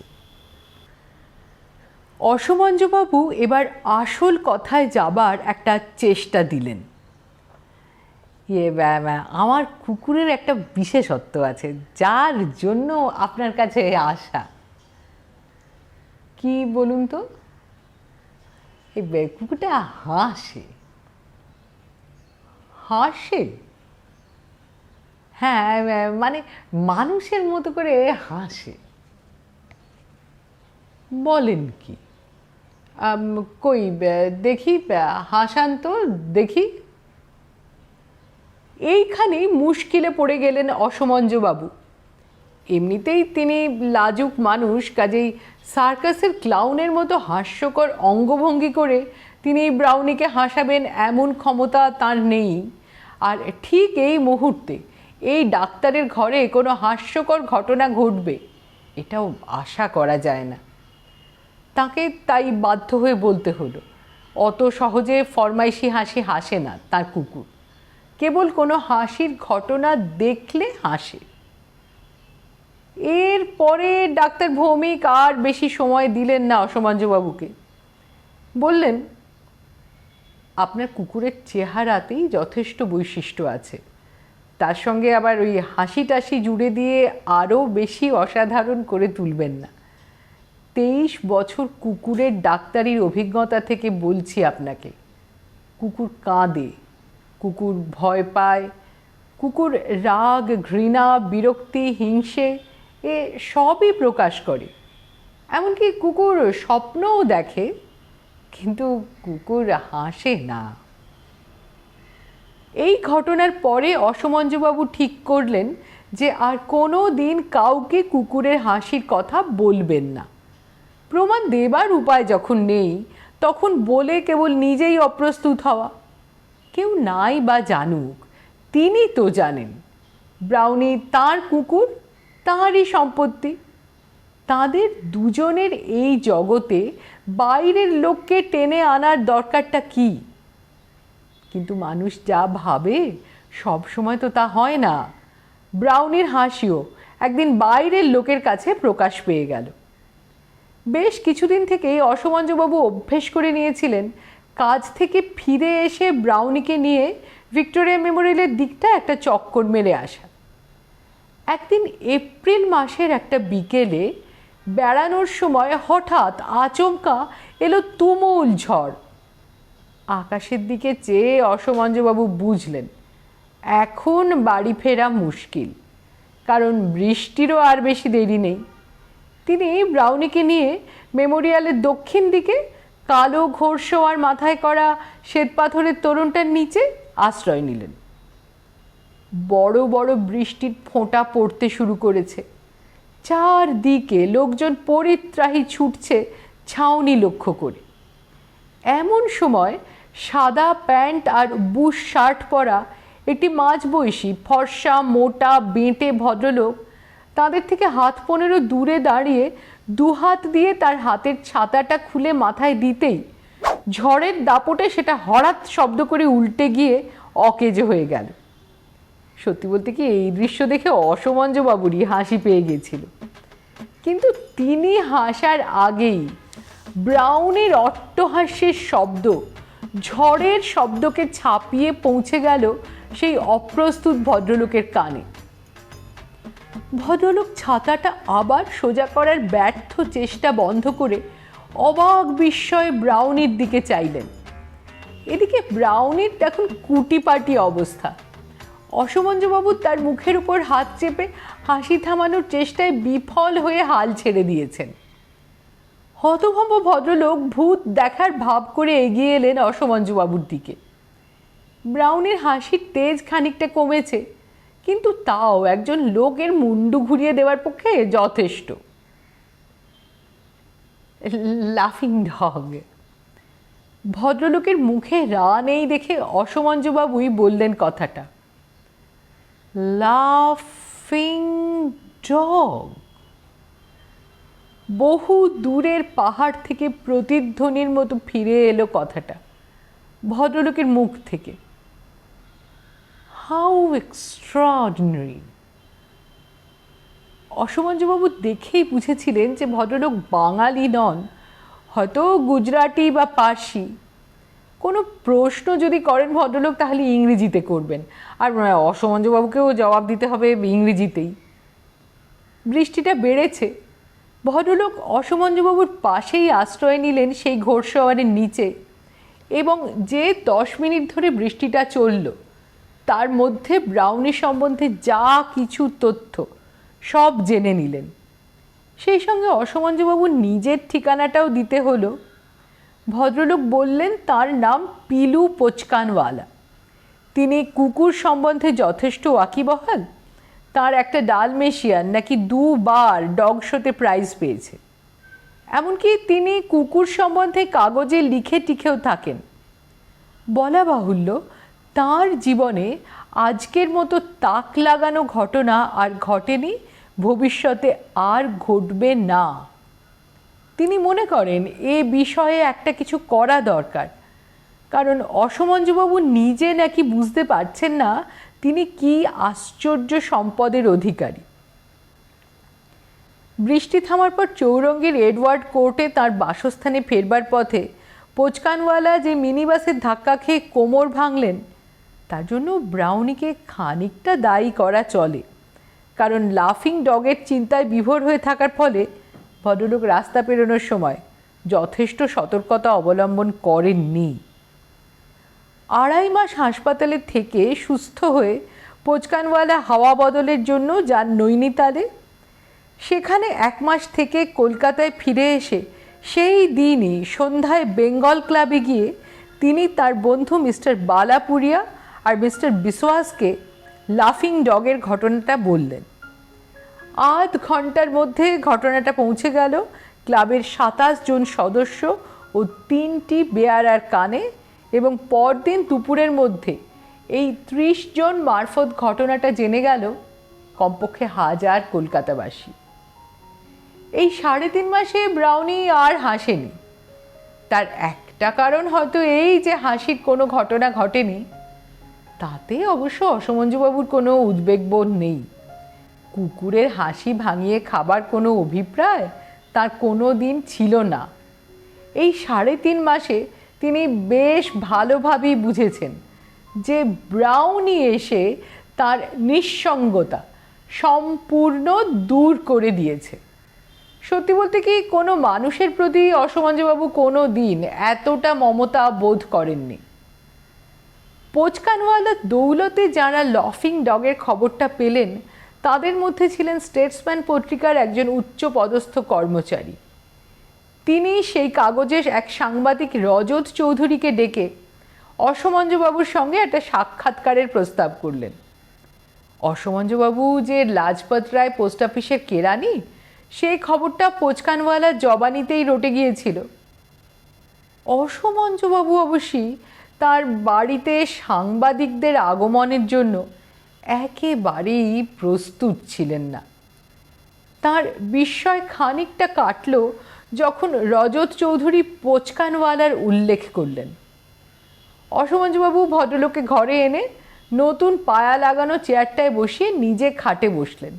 অসমঞ্জুবাবু এবার আসল কথায় যাবার একটা চেষ্টা দিলেন। আমার কুকুরের একটা বিশেষত্ব আছে, যার জন্য আপনার কাছে আসা। কি বলুন তো? এই কুকুরটা হাসে। হাসে? হ্যাঁ, মানে মানুষের মতো করে হাসে। বলেন কি? কই দেখি, হাসান তো দেখি। এইখানেই মুশকিলে পড়ে গেলেন অসমঞ্জুবাবু। এমনিতেই তিনি লাজুক মানুষ, কাজেই সার্কাসের ক্লাউনের মতো হাস্যকর অঙ্গভঙ্গি করে তিনি ব্রাউনিকে হাসাবেন এমন ক্ষমতা তার নেই। আর ঠিক এই মুহূর্তে এই ডাক্তারের ঘরে কোনো হাস্যকর ঘটনা ঘটবে, এটাও আশা করা যায় না। তাকে তাই বাধ্য হয়ে বলতে হলো, অত সহজে ফরমাইশি হাসি হাসে না তার কুকুর, কেবল কোনো হাসির ঘটনা দেখলে হাসে। এরপরে ডাক্তার ভৌমিক আর বেশি সময় দিলেন না অসমঞ্জুবাবুকে। বললেন, আপনার কুকুরের চেহারাতেই যথেষ্ট বৈশিষ্ট্য আছে, তার সঙ্গে আবার ওই হাসি টাসি জুড়ে দিয়ে আরও বেশি অসাধারণ করে তুলবেন না। 23 বছর কুকুরের ডাক্তারির অভিজ্ঞতা থেকে বলছি আপনাকে, কুকুর কাঁদে, কুকুর ভয় পায়, কুকুর রাগ, ঘৃণা, বিরক্তি, হিংসে এ সবই প্রকাশ করে। এমনকি কুকুর স্বপ্নও দেখে, কিন্তু কুকুর হাসে না। এই ঘটনার পরে অসমঞ্জুবাবু ঠিক করলেন যে আর কোনো দিন কাউকে কুকুরের হাসির কথা বলবেন না। প্রমাণ দেবার উপায় যখন নেই, তখন বলে কেবল নিজেই অপ্রস্তুত হওয়া। কেউ নাই বা জানুক, তিনি তো জানেন ব্রাউনি তাঁর কুকুর, তাঁরই সম্পত্তি। তাদের দুজনের এই জগতে বাইরের লোককে টেনে আনার দরকারটা কি? কিন্তু মানুষ যা ভাবে সব সময় তো তা হয় না। ব্রাউনির হাসিও একদিন বাইরের লোকের কাছে প্রকাশ পেয়ে গেল। বেশ কিছুদিন থেকেই অসমঞ্জুবাবু অভ্যেস করে নিয়েছিলেন কাজ থেকে ফিরে এসে ব্রাউনিকে নিয়ে ভিক্টোরিয়া মেমোরিয়ালের দিকটা একটা চক্কর মেরে আসা। একদিন এপ্রিল মাসের একটা বিকেলে বেড়ানোর সময় হঠাৎ আচমকা এলো তুমুল ঝড়। আকাশের দিকে চেয়ে অসমঞ্জবাবু বুঝলেন এখন বাড়ি ফেরা মুশকিল, কারণ বৃষ্টিরও আর বেশি দেরি নেই। তিনি ব্রাউনিকে নিয়ে মেমোরিয়ালের দক্ষিণ দিকে কালো ঘোড়সওয়ার মাথায় করা শ্বেতপাথরের তোরণটার নিচে আশ্রয় নিলেন। বড় বড় বৃষ্টির ফোঁটা পড়তে শুরু করেছে। চারদিকে লোকজন পরিত্রাহী ছুটছে ছাউনি লক্ষ্য করে। এমন সময় সাদা প্যান্ট আর বুশ শার্ট পরা একটি মাঝবয়সী ফর্সা মোটা বেঁটে ভদ্রলোক তাদের থেকে হাত 15 দূরে দাঁড়িয়ে দুহাত দিয়ে তার হাতের ছাতাটা খুলে মাথায় দিতেই ঝড়ের দাপটে সেটা হঠাৎ শব্দ করে উল্টে গিয়ে অকেজো হয়ে গেল। সত্যি বলতে কি এই দৃশ্য দেখে অসমঞ্জবাবুরই হাসি পেয়ে গেছিল, কিন্তু তিনি হাসার আগেই ব্রাউনের অট্টহাস্যের শব্দ ঝড়ের শব্দকে ছাপিয়ে পৌঁছে গেল সেই অপ্রস্তুত ভদ্রলোকের কানে। ভদ্রলোক ছাতাটা আবার সোজা করার ব্যর্থ চেষ্টা বন্ধ করে অবাক বিস্ময়ে ব্রাউনির দিকে চাইলেন। এদিকে ব্রাউনির এখন কুটিপাটি অবস্থা। অসমঞ্জবাবু তার মুখের উপর হাত চেপে হাসি থামানোর চেষ্টায় বিফল হয়ে হাল ছেড়ে দিয়েছেন। হতভম্ব ভদ্রলোক ভূত দেখার ভাব করে এগিয়ে এলেন অসমঞ্জবাবুর দিকে। ব্রাউনের হাসির তেজ খানিকটা কমেছে, কিন্তু তাও একজন লোকের মুন্ডু ঘুরিয়ে দেওয়ার পক্ষে যথেষ্ট। লাফিং ডগ। ভদ্রলোকের মুখে রা নেই দেখে অসমঞ্জবাবুই বললেন কথাটা। লাফিং ডগ। বহু দূরের পাহাড় থেকে প্রতিধ্বনির মতো ফিরে এলো কথাটা ভদ্রলোকের মুখ থেকে। How extraordinary! অসমঞ্জবাবু দেখেই বুঝেছিলেন যে ভদ্রলোক বাঙালি নন, হয়তো গুজরাটি বা পার্সি। কোনো প্রশ্ন যদি করেন ভদ্রলোক তাহলে ইংরেজিতে করবেন, আর অসমঞ্জবাবুকেও জবাব দিতে হবে ইংরেজিতেই। বৃষ্টিটা বেড়েছে। ভদ্রলোক অসমঞ্জবাবুর পাশেই আশ্রয় নিলেন সেই ঘোড়সওয়ারের নিচে, এবং যে 10 মিনিট ধরে বৃষ্টিটা চলল তার মধ্যে ব্রাউনি সম্বন্ধে যা কিছু তথ্য সব জেনে নিলেন। সেই সঙ্গে অসমঞ্জবাবুর নিজের ঠিকানাটাও দিতে হলো। ভদ্রলোক বললেন তার নাম পিলু পোচকানওয়ালা। তিনি কুকুর সম্বন্ধে যথেষ্ট ওয়াকিবহাল। তার একটা ডালমেশিয়ান নাকি 2 বার ডগ শোতে প্রাইজ পেয়েছে। এমনকি তিনি কুকুর সম্বন্ধে কাগজে লিখে টিখেও থাকেন। বলা বাহুল্য তার জীবনে আজকের মতো তাক লাগানো ঘটনা আর ঘটেনি, ভবিষ্যতে আর ঘটবে না। তিনি মনে করেন এ বিষয়ে একটা কিছু করা দরকার, কারণ অসমঞ্জবাবু নিজে নাকি বুঝতে পারছেন না তিনি কি আশ্চর্য সম্পদের অধিকারী। বৃষ্টি থামার পর চৌরঙ্গীর এডওয়ার্ড কোর্টে তার বাসস্থানে ফেরবার পথে পোচকানওয়ালা যে মিনি বাসের ধাক্কা খেয়ে কোমর ভাঙলেন তার জন্য ব্রাউনিকে খানিকটা দায়ী করা চলে, কারণ লাফিং ডগের চিন্তায় বিভোর হয়ে থাকার ফলে ভদ্রলোক রাস্তা পেরোনোর সময় যথেষ্ট সতর্কতা অবলম্বন করেননি। 2.5 মাস হাসপাতালে থেকে সুস্থ হয়ে পোচকানওয়ালা হাওয়া বদলের জন্য যান নৈনিতালে। সেখানে 1 মাস থেকে কলকাতায় ফিরে এসে সেই দিনই সন্ধ্যায় বেঙ্গল ক্লাবে গিয়ে তিনি তার বন্ধু মিস্টার বালাপুরিয়া আর মিস্টার বিশোয়াসকে লাফিং ডগের ঘটনাটা বললেন। আধ ঘন্টার মধ্যে ঘটনাটা পৌঁছে গেল ক্লাবের 27 জন সদস্য ও 3টি বেয়ারার কানে, এবং পরদিন দুপুরের মধ্যে এই 30 জন মারফত ঘটনাটা জেনে গেল কমপক্ষে 1000 কলকাতাবাসী। এই 3.5 মাসে ব্রাউনি আর হাসেনি। তার একটা কারণ হয়তো এই যে হাসির কোনো ঘটনা ঘটেনি। তাতে অবশ্য অসমঞ্জবাবুর কোনো উদ্বেগবোধ নেই। কুকুরের হাসি ভাঙিয়ে খাবার কোনো অভিপ্রায় তার কোনো দিন ছিল না। এই 3.5 মাসে তিনি বেশ ভালোভাবেই বুঝেছেন যে ব্রাউনি এসে তার নিঃসঙ্গতা সম্পূর্ণ দূর করে দিয়েছে। সত্যি বলতে কি, কোনো মানুষের প্রতি অসমঞ্জবাবু কোনো দিন এতটা মমতা বোধ করেননি। পোচকানওয়ালার দৌলতে যারা লাফিং ডগের খবরটা পেলেন তাদের মধ্যে ছিলেন স্টেটসম্যান পত্রিকার একজন উচ্চপদস্থ কর্মচারী। তিনি সেই কাগজের এক সাংবাদিক রজত চৌধুরীকে ডেকে অসমঞ্জবাবুর সঙ্গে একটা সাক্ষাৎকারের প্রস্তাব করলেন। অসমঞ্জবাবু যে লাজপত রায় পোস্ট অফিসের কেরানি, সেই খবরটা পোচকানওয়ালার জবানিতেই রটে গিয়েছিল। অসমঞ্জবাবু অবশ্যই তার বাড়িতে সাংবাদিকদের আগমনের জন্য একেবারেই প্রস্তুত ছিলেন না। তার বিস্ময় খানিকটা কাটল যখন রজত চৌধুরী পোচকানওয়ালার উল্লেখ করলেন। অসমঞ্জবাবু ভদ্রলোককে ঘরে এনে নতুন পায়া লাগানো চেয়ারটায় বসিয়ে নিজে খাটে বসলেন।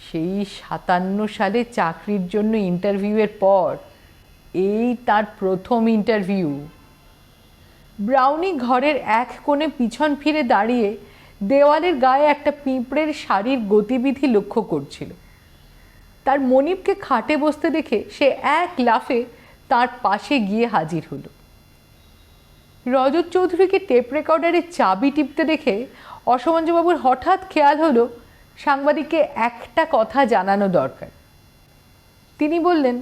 সেই 57 সালে চাকরির জন্য ইন্টারভিউয়ের পর এই তার প্রথম ইন্টারভিউ। ব্রাউনি ঘরের এক কোণে পিছন ফিরে দাঁড়িয়ে দেওয়ালের গায়ে একটা পিঁপড়ের শাড়ির গতিবিধি লক্ষ্য করছিল। তার মনিবকে খাটে বসতে দেখে সে এক লাফে তার পাশে গিয়ে হাজির হলো। রজত চৌধুরীকে টেপ রেকর্ডারের চাবি টিপতে দেখে অসমঞ্জবাবুর হঠাৎ খেয়াল হলো সাংবাদিককে একটা কথা জানানো দরকার। তিনি বললেন,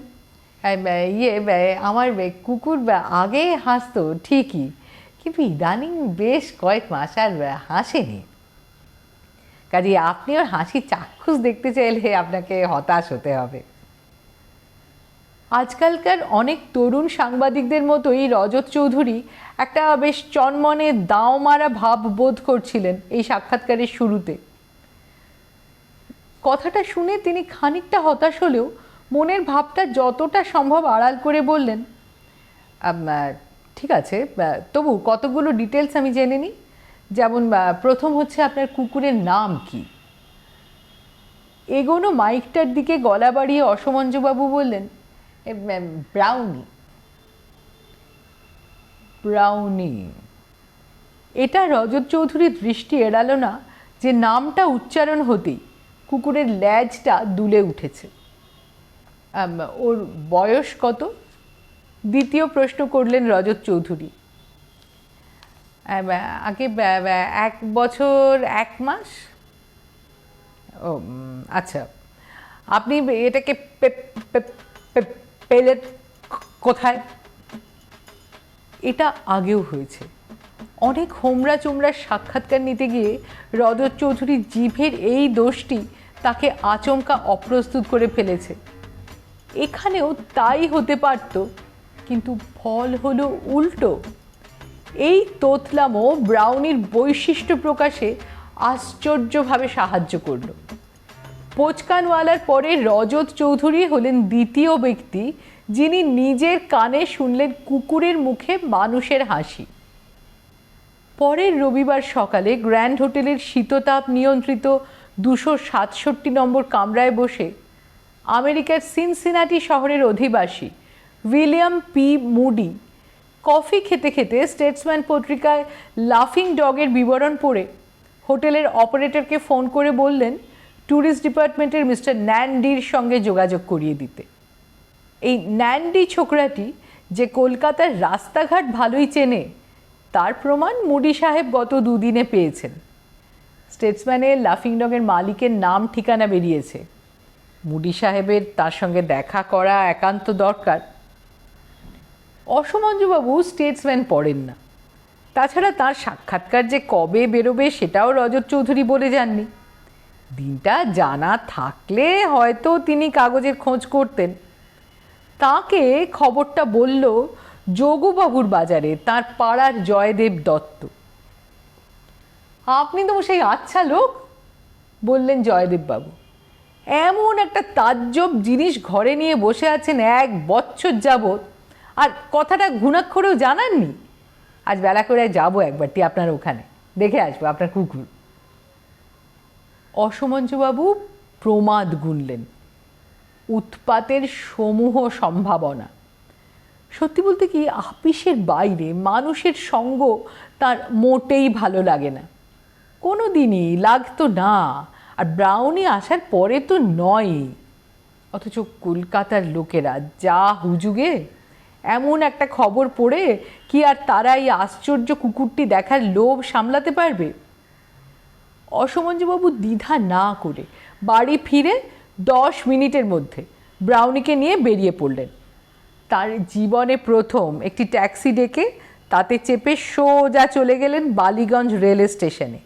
আমার কুকুর আগে হাসতো ঠিকই, কিন্তু ইদানিং বেশ কয়েক মাস আর হাসেনি। কাজে আপনি ওর হাসি চাক্ষুষ দেখতে চাইলে আপনাকে হতাশ হতে হবে। আজকালকার অনেক তরুণ সাংবাদিকদের মতোই রজত চৌধুরী একটা বেশ চনমনে দাও মারা ভাব বোধ করছিলেন এই সাক্ষাৎকারের শুরুতে। কথাটা শুনে তিনি খানিকটা হতাশ হলেও মনের ভাবটা যতটা সম্ভব আড়াল করে বললেন, ঠিক আছে, তবু কতগুলো ডিটেলস আমি জেনে নিই। যেমন প্রথম হচ্ছে আপনার কুকুরের নাম কি? এগোনো মাইকটার দিকে গলা বাড়িয়ে অসমঞ্জবাবু বললেন, ব্রাউনি। ব্রাউনি। এটা রজত চৌধুরীর দৃষ্টি এড়ালো না যে নামটা উচ্চারণ হতেই কুকুরের ল্যাজটা দুলে উঠেছে। ওর বয়স কত? দ্বিতীয় প্রশ্ন করলেন রজত চৌধুরী। আগে 1 বছর 1 মাস। ও আচ্ছা, আপনি এটাকে পেলেন কোথায়? এটা আগেও হয়েছে। অনেক হোমরা চোমরার সাক্ষাৎকার নিতে গিয়ে রজত চৌধুরীর জিভের এই দোষটি তাকে আচমকা অপ্রস্তুত করে ফেলেছে। এখানেও তাই হতে পারত, কিন্তু ফল হলো উল্টো। এই তোতলামো ব্রাউনির বৈশিষ্ট্য প্রকাশে আশ্চর্যভাবে সাহায্য করল। পোচকানওয়ালার পরে রজত চৌধুরী হলেন দ্বিতীয় ব্যক্তি যিনি নিজের কানে শুনলেন কুকুরের মুখে মানুষের হাসি। পরের রবিবার সকালে গ্র্যান্ড হোটেলের শীততাপ নিয়ন্ত্রিত 267 নম্বর কামরায় বসে আমেরিকার সিনসিনাটি শহরের অধিবাসী উইলিয়াম পি মুডি কফি খেতে খেতে স্টেটসম্যান পত্রিকায় লাফিং ডগের বিবরণ পড়ে হোটেলের অপারেটরকে ফোন করে বললেন ট্যুরিস্ট ডিপার্টমেন্টের মিস্টার ন্যান্ডির সঙ্গে যোগাযোগ করিয়ে দিতে। এই ন্যান্ডি ছোকরাটি যে কলকাতার রাস্তাঘাট ভালোই চেনে তার প্রমাণ মুডি সাহেব গত 2 দিনে পেয়েছেন। স্টেটসম্যানের লাফিং ডগের মালিকের নাম ঠিকানা বেরিয়েছে। মুডি সাহেবের তার সঙ্গে দেখা করা একান্ত দরকার। অসমঞ্জবাবু স্টেটসম্যান পড়েন না, তাছাড়া তার সাক্ষাৎকার যে কবে বেরোবে সেটাও রজত চৌধুরী বলে যাননি। দিনটা জানা থাকলে হয়তো তিনি কাগজের খোঁজ করতেন। তাকে খবরটা বলল যোগুবাবুর বাজারে তার পাড়ার জয়দেব দত্ত। আপনি তো সেই আচ্ছা লোক, বললেন জয়দেববাবু। এমন একটা তাজ্জব জিনিস ঘরে নিয়ে বসে আছেন 1 বছর যাবৎ, আর কথাটা ঘুণাক্ষরেও জানাননি। আজ বেলা করে যাবো একবারটি আপনার ওখানে, দেখে আসবো আপনার কুকুর। অসমঞ্জবাবু প্রমাদ গুনলেন, উৎপাতের সমূহ সম্ভাবনা। সত্যি বলতে কি, আপিসের বাইরে মানুষের সঙ্গ তার মোটেই ভালো লাগে না, কোনো দিনই লাগতো না, আর ব্রাউনি আসার পরে তো নয়ই। অথচ কলকাতার লোকেরা যা হুজুগে, এমন একটা খবর পড়ে কি আর তারা এই আশ্চর্য কুকুরটি দেখার লোভ সামলাতে পারবে? অসমঞ্জুবাবু দ্বিধা না করে বাড়ি ফিরে 10 মিনিটের মধ্যে ব্রাউনিকে নিয়ে বেরিয়ে পড়লেন। তার জীবনে প্রথম একটি ট্যাক্সি ডেকে তাতে চেপে সোজা চলে গেলেন বালিগঞ্জ রেল স্টেশনে।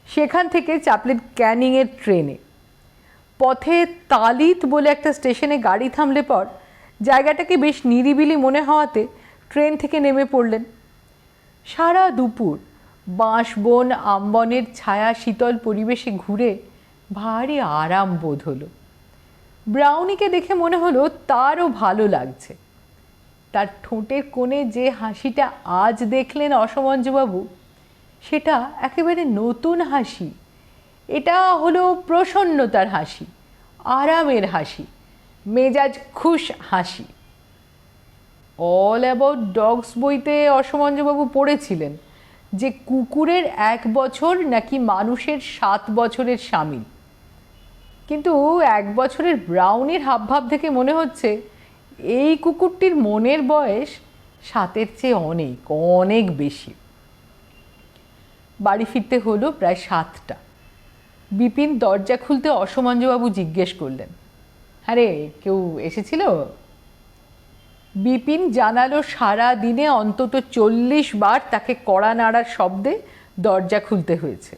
সেখান থেকে চাপলেন ক্যানিংয়ের ট্রেনে। পথে তালিত বলে একটা স্টেশনে গাড়ি থামলে পর জায়গাটাকে বেশ নিরিবিলি মনে হওয়াতে ট্রেন থেকে নেমে পড়লেন। সারা দুপুর বাঁশবন আমবনের ছায়া শীতল পরিবেশে ঘুরে ভারী আরাম বোধ হলো। ব্রাউনিকে দেখে মনে হলো তারও ভালো লাগছে। তার ঠোঁটের কোণে যে হাসিটা আজ দেখলেন অসমঞ্জুবাবু, সেটা একেবারে নতুন হাসি। এটা হলো প্রসন্নতার হাসি, আরামের হাসি, মেজাজ খুশ হাসি। অল অ্যাবাউট ডগস বইতে অসমঞ্জুবাবু পড়েছিলেন যে কুকুরের 1 বছর নাকি মানুষের 7 বছরের সামিল। কিন্তু 1 বছরের ব্রাউনির হাবভাব থেকে মনে হচ্ছে এই কুকুরটির মনের বয়স 7-এর চেয়ে অনেক অনেক বেশি। বাড়ি ফিরতে হলো প্রায় 7টা। বিপিন দরজা খুলতে অসমঞ্জুবাবু জিজ্ঞেস করলেন, আরে কেউ এসেছিল? বিপিন জানালো সারা দিনে অন্তত 40 বার তাকে কড়া নাড়ার শব্দে দরজা খুলতে হয়েছে।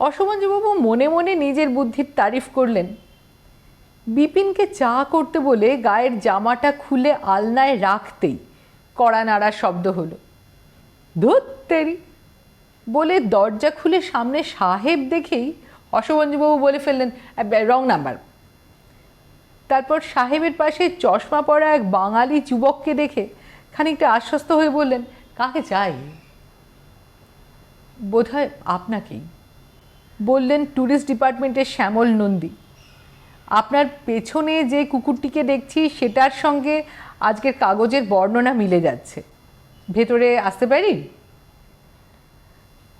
অসমঞ্জুবাবু মনে মনে নিজের বুদ্ধির তারিফ করলেন। বিপিনকে চা করতে বলে গায়ের জামাটা খুলে আলনায় রাখতেই কড়া নাড়ার শব্দ হলো। ধুত তেরি বলে দরজা খুলে সামনে সাহেব দেখেই অসমঞ্জুবাবু বলে ফেললেন, রং নাম্বার। তারপর সাহেবের পাশে চশমা পরা এক বাঙালি যুবককে দেখে খানিকটা আশ্বস্ত হয়ে বললেন, কাকে চাই? বোধহয় আপনাকেই, বললেন ট্যুরিস্ট ডিপার্টমেন্টের শ্যামল নন্দী। আপনার পেছনে যে কুকুরটিকে দেখছি সেটার সঙ্গে আজকের কাগজের বর্ণনা মিলে যাচ্ছে। ভেতরে আসতে পারি?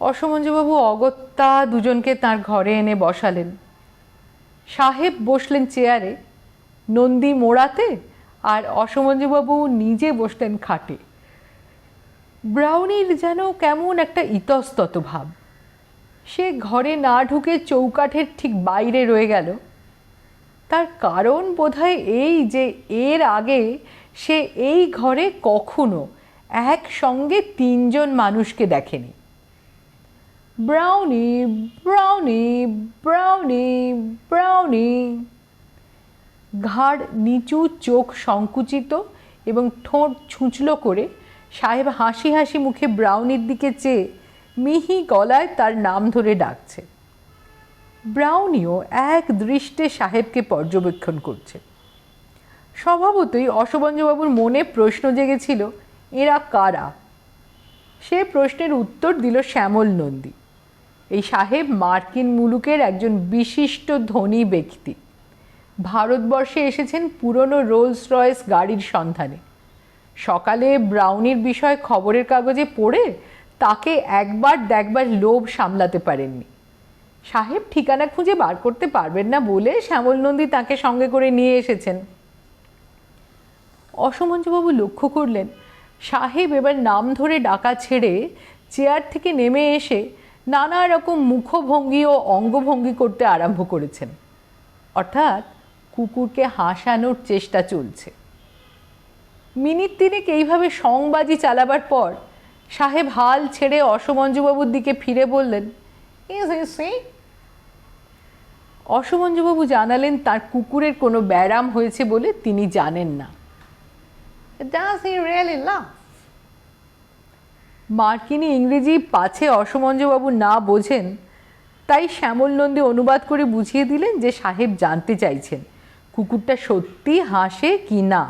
অসমঞ্জুবাবু অগত্যা দুজনকে তার ঘরে এনে বসালেন। সাহেব বসলেন চেয়ারে, নন্দী মোড়াতে, আর অসমঞ্জুবাবু নিজে বসলেন খাটে। ব্রাউনির যেন কেমন একটা ইতস্তত ভাব। সে ঘরে না ঢুকে চৌকাঠের ঠিক বাইরে রয়ে গেল। তার কারণ বোধহয় এই যে এর আগে সে এই ঘরে কখনো একসঙ্গে 3 জন মানুষকে দেখেনি। Brownie brownie brownie brownie. ঘাড় নিচু, চোখ সংকুচিত এবং ঠোঁট ছুঁচলো করে সাহেব হাসি হাসি মুখে ব্রাউনির দিকে চেয়ে মিহি গলায় তার নাম ধরে ডাকছে। ব্রাউনিও এক দৃষ্টে সাহেবকে পর্যবেক্ষণ করছে। স্বভাবতই অসমঞ্জুবাবুর মনে প্রশ্ন জেগেছিল, এরা কারা? সে প্রশ্নের উত্তর দিল শ্যামল নন্দী। এই সাহেব মার্কিন মুলুকের একজন বিশিষ্ট ধনী ব্যক্তি। ভারতবর্ষে এসেছেন পুরনো রোলস রয়েস গাড়ির সন্ধানে। সকালে ব্রাউনির বিষয়ে খবরের কাগজে পড়ে তাকে একবার দেখবার লোভ সামলাতে পারেননি। সাহেব ঠিকানা খুঁজে বার করতে পারবেন না বলে শ্যামল নন্দী তাকে সঙ্গে করে নিয়ে এসেছেন। অসমঞ্জুবাবু লক্ষ্য করলেন সাহেব এবার নাম ধরে ডাকা ছেড়ে চেয়ার থেকে নেমে এসে নানা রকম মুখভঙ্গি ও অঙ্গভঙ্গি করতে আরম্ভ করেছেন। অর্থাৎ কুকুরকে হাসানোর চেষ্টা চলছে। মিনিট 3 এইভাবে সংবাজি চালাবার পর সাহেব হাল ছেড়ে অসমঞ্জুবাবুর দিকে ফিরে বললেন, অসমঞ্জুবাবু জানালেন তার কুকুরের কোনো ব্যারাম হয়েছে বলে তিনি জানেন না। মার্কিনী ইংরেজি পাছে অসমঞ্জুবাবু না বোঝেন, তাই শ্যামল নন্দী অনুবাদ করে বুঝিয়ে দিলেন যে সাহেব জানতে চাইছেন কুকুরটা সত্যি হাসে কি না।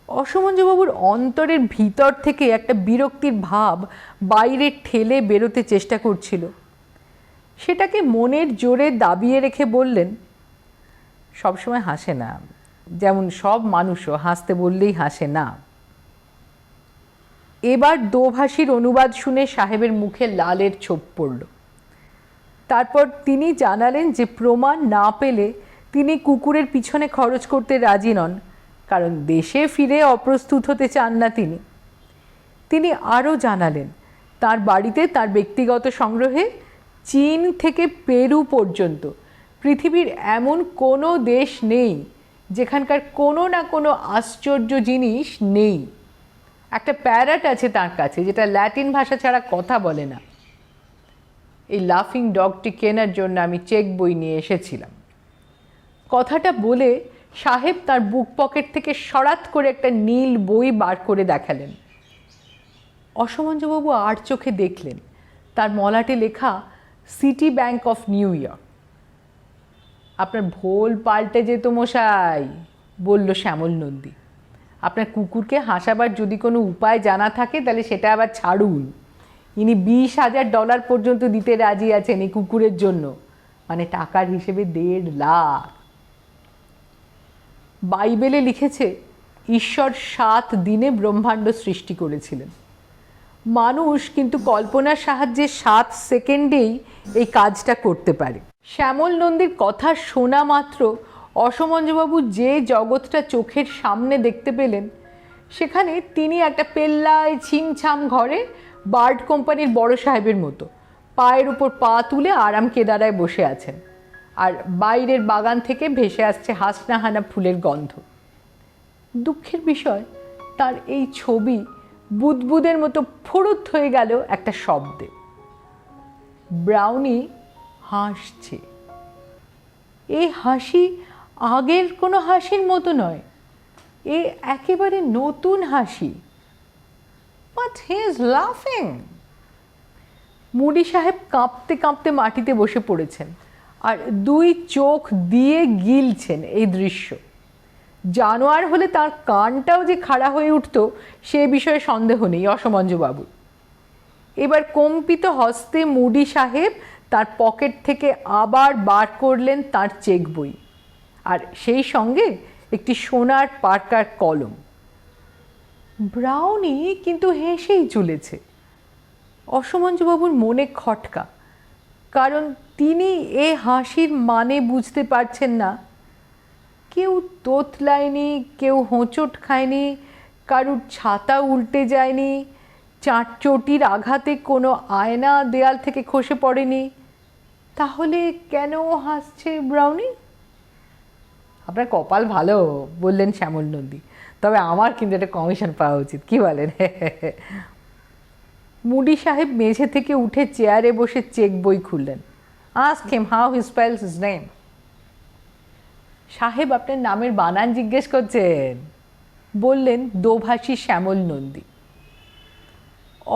অসমঞ্জুবাবুর অন্তরের ভিতর থেকে একটা বিরক্তির ভাব বাইরে ঠেলে বেরোতে চেষ্টা করছিল। সেটাকে মনের জোরে দাবিয়ে রেখে বললেন, সবসময় হাসে না, যেমন সব মানুষও হাসতে বললেই হাসে না। এবার দোভাষীর অনুবাদ শুনে সাহেবের মুখে লালের ছোপ পড়ল। তারপর তিনি জানালেন যে প্রমাণ না পেলে তিনি কুকুরের পিছনে খরচ করতে রাজি নন, কারণ দেশে ফিরে অপ্রস্তুত হতে চান না তিনি। তিনি আরও জানালেন তার বাড়িতে তার ব্যক্তিগত সংগ্রহে চীন থেকে পেরু পর্যন্ত পৃথিবীর এমন কোনো দেশ নেই যেখানকার কোনো না কোনো আশ্চর্য জিনিস নেই। একটা প্যারট আছে তার কাছে যেটা ল্যাটিন ভাষা ছাড়া কথা বলে না। এই লাফিং ডগটি কেনার জন্য আমি চেক বই নিয়ে এসেছিলাম। কথাটা বলে সাহেব তার বুক পকেট থেকে সরাত করে একটা নীল বই বার করে দেখালেন। অসমঞ্জবাবু আর চোখে দেখলেন তার মলাটে লেখা city bank of new York. আপনার ভোল পাল্টে যেত মশাই, বলল শ্যামল নন্দী। আপনার কুকুরকে হাসাবার যদি কোনো উপায় জানা থাকে তাহলে সেটা আবার ছাড়ুন। ইনি $20,000 পর্যন্ত দিতে রাজি আছেন এই কুকুরের জন্য, মানে টাকার হিসেবে 1.5 লাখ। বাইবেলে লিখেছে ঈশ্বর 7 দিনে ব্রহ্মাণ্ড সৃষ্টি করেছিলেন। মানুষ কিন্তু কল্পনার সাহায্যে 7 সেকেন্ডেই এই কাজটা করতে পারে। শ্যামল নন্দীর কথা শোনা মাত্র অসমঞ্জবাবু যে জগৎটা চোখের সামনে দেখতে পেলেন, সেখানে তিনি একটা পেল্লায় ছিমছাম ঘরে বার্ড কোম্পানির বড় সাহেবের মতো পায়ের উপর পা তুলে আরাম কেদারায় বসে আছেন, আর বাইরের বাগান থেকে ভেসে আসছে হাসনাহানা ফুলের গন্ধ। দুঃখের বিষয়, তার এই ছবি বুদবুদের মতো ফুরুত হয়ে গেল একটা শব্দে। ব্রাউনি হাসছে। এই হাসি আগের কোনো হাসির মতো নয়, এ একেবারে নতুন হাসি। বাট হি ইজ লাফিং। মুডি সাহেব কাঁপতে কাঁপতে মাটিতে বসে পড়েছেন আর 2 চোখ দিয়ে গিলছেন এই দৃশ্য। জানোয়ার হলে তার কানটাও যে খাড়া হয়ে উঠত সে বিষয়ে সন্দেহ নেই অসমঞ্জবাবুর। এবার কম্পিত হস্তে মুডি সাহেব তার পকেট থেকে আবার বার করলেন তার চেক বই, আর সেই সঙ্গে একটি সোনার পার্কার কলম। ব্রাউনি কিন্তু হেসেই চলেছে। অসমঞ্জবাবুর মনে খটকা, কারণ তিনি এ হাসির মানে বুঝতে পারছেন না। কেউ তোতলায়নি, কেউ হোঁচট খায়নি, কারুর ছাতা উল্টে যায়নি, চাঁটচটির আঘাতে কোনো আয়না দেয়াল থেকে খসে পড়েনি। তাহলে কেন হাসছে ব্রাউনি? আপনার কপাল ভালো, বললেন শ্যামল নন্দী, তবে আমার কিন্তু একটা কমিশন পাওয়া উচিত, কি বলেন? মুডি সাহেব মেঝে থেকে উঠে চেয়ারে বসে চেক বই খুললেন। Ask him how he spells his name. সাহেব আপনার নামের বানান জিজ্ঞেস করছেন, বললেন দোভাষী শ্যামল নন্দী।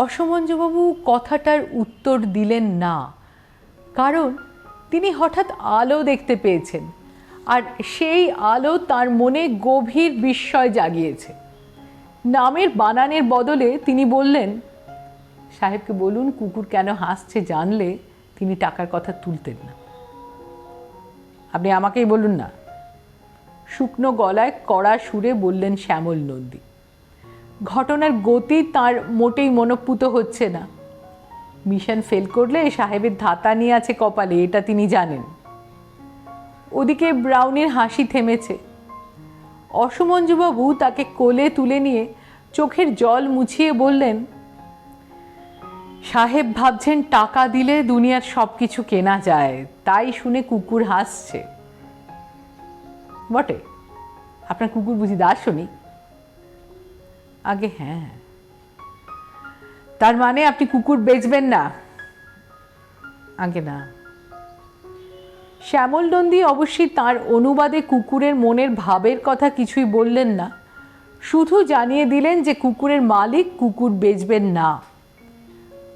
অসমঞ্জবাবু কথাটার উত্তর দিলেন না, কারণ তিনি হঠাৎ আলো দেখতে পেয়েছেন, আর সেই আলো তার মনে গভীর বিস্ময় জাগিয়েছে। নামের বানানের বদলে তিনি বললেন, সাহেবকে বলুন কুকুর কেন হাসছে জানলে তিনি টাকার কথা তুলতেন না। আপনি আমাকেই বলুন না, শুকনো গলায় কড়া সুরে বললেন শ্যামল নন্দী। ঘটনার গতি তার মোটেই মনোপুত হচ্ছে না। মিশন ফেল করলে সাহেবের ধাতা নিয়ে আছে কপালে, এটা তিনি জানেন। ওদিকে ব্রাউনির হাসি থেমেছে। অসমঞ্জবাবু তাকে কোলে তুলে নিয়ে চোখের জল মুছিয়ে বললেন, সাহেব ভাবছেন টাকা দিলে দুনিয়ার সব কিছু কেনা যায়, তাই শুনে কুকুর হাসছে। বটে, আপনার কুকুর বুঝি দার্শনিক? আগে হ্যাঁ। তার মানে আপনি কুকুর বেচবেন না? আগে না। শ্যামল নন্দী অবশ্যই তার অনুবাদে কুকুরের মনের ভাবের কথা কিছুই বললেন না, শুধু জানিয়ে দিলেন যে কুকুরের মালিক কুকুর বেচবেন না।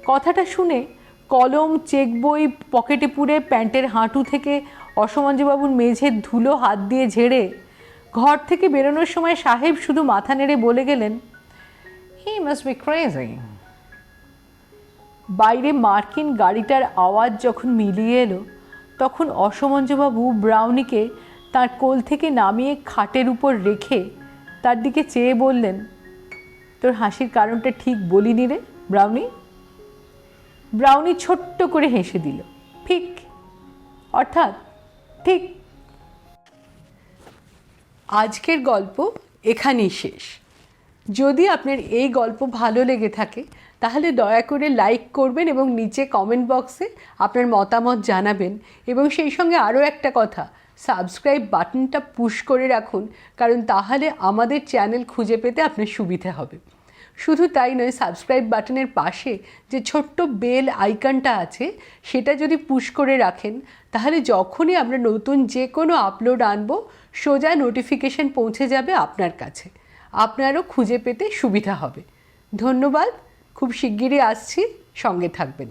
কথাটা শুনে কলম, চেক বই পকেটে পুরে প্যান্টের হাঁটু থেকে অসমঞ্জবাবুর মেঝের ধুলো হাত দিয়ে ঝেড়ে ঘর থেকে বেরোনোর সময় সাহেব শুধু মাথা নেড়ে বলে গেলেন, হি মাস্ট বি ক্রেজি। বাইরে মার্কিন গাড়িটার আওয়াজ যখন মিলিয়ে এলো, তখন অসমঞ্জবাবু ব্রাউনিকে তার কোল থেকে নামিয়ে খাটের উপর রেখে তার দিকে চেয়ে বললেন, তোর হাসির কারণটা ঠিক বলিনি রে ব্রাউনি। ব্রাউনি ছোট্ট করে হেসে দিল, ঠিক, অর্থাৎ ঠিক। আজকের গল্প এখানেই শেষ। যদি আপনার এই গল্প ভালো লেগে থাকে তাহলে দয়া করে লাইক করবেন এবং নিচে কমেন্ট বক্সে আপনার মতামত জানাবেন। এবং সেই সঙ্গে আরও একটা কথা, সাবস্ক্রাইব বাটনটা পুশ করে রাখুন, কারণ তাহলে আমাদের চ্যানেল খুঁজে পেতে আপনার সুবিধা হবে। শুধু তাই নয়, সাবস্ক্রাইব বাটনের পাশে যে ছোট্ট বেল আইকনটা আছে সেটা যদি পুশ করে রাখেন তাহলে যখনই আমরা নতুন যে কোনো আপলোড আনবো সোজা নোটিফিকেশন পৌঁছে যাবে আপনার কাছে, আপনারও খুঁজে পেতে সুবিধা হবে। ধন্যবাদ, খুব শিগগিরই আসছি, সঙ্গে থাকবেন।